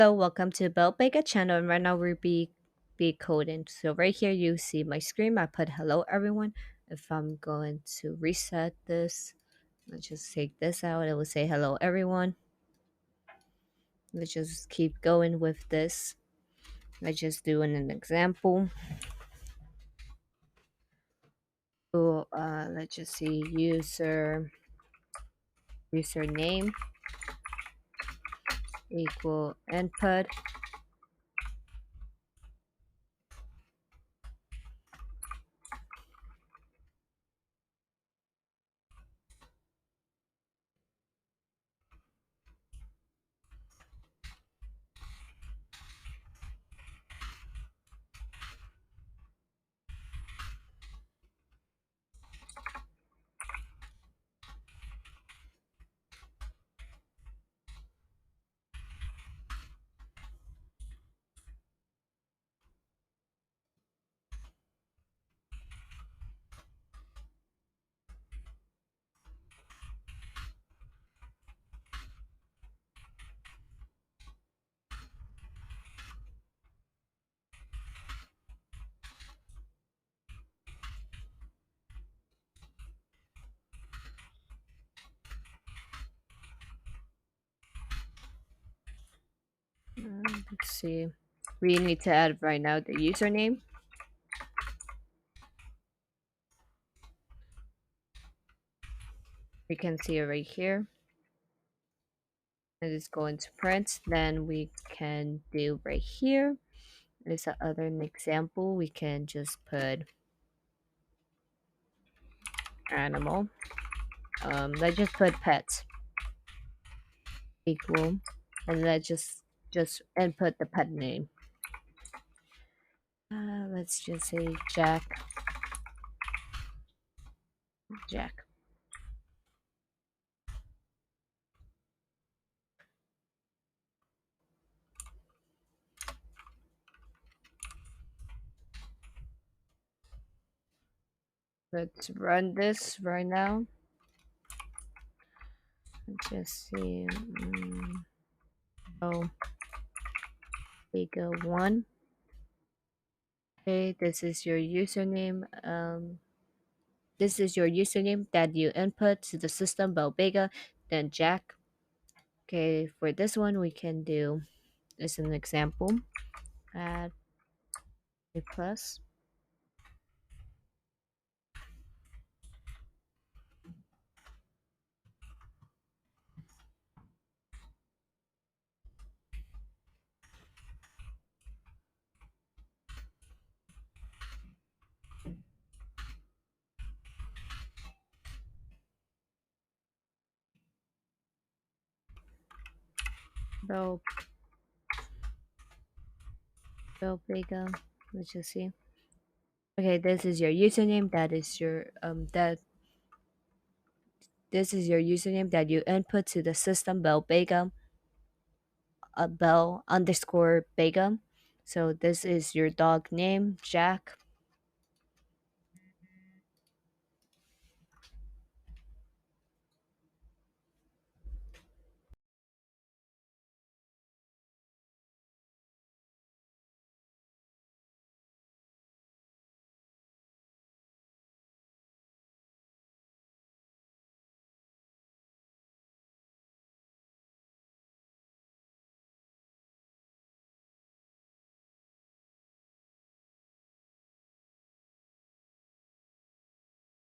Hello, welcome to Bell Vega channel. And right now we'll be coding. So right here you see my screen. I put hello everyone. If I'm going to reset this, let's just take this out. It will say hello everyone. Let's just keep going with this. Let's just do an example. So let's just see username equal input. Let's see. We need to add right now the username. We can see it right here. It is going to print. Then we can do right here is another example. We can just put animal. Let's just put pets equal, and let's just input the pet name. Let's just say Jack. Jack. Let's run this right now. Let's just see. Oh, Vega 1. Okay, this is your username. This is your username that you input to the system about Vega, then Jack. Okay, for this one we can do as an example. Add a plus. Bell Vega. Let's just see. Okay, this is your username. That is your that this is your username that you input to the system Bell Vega. Bell underscore Vega. So this is your dog name, Jack.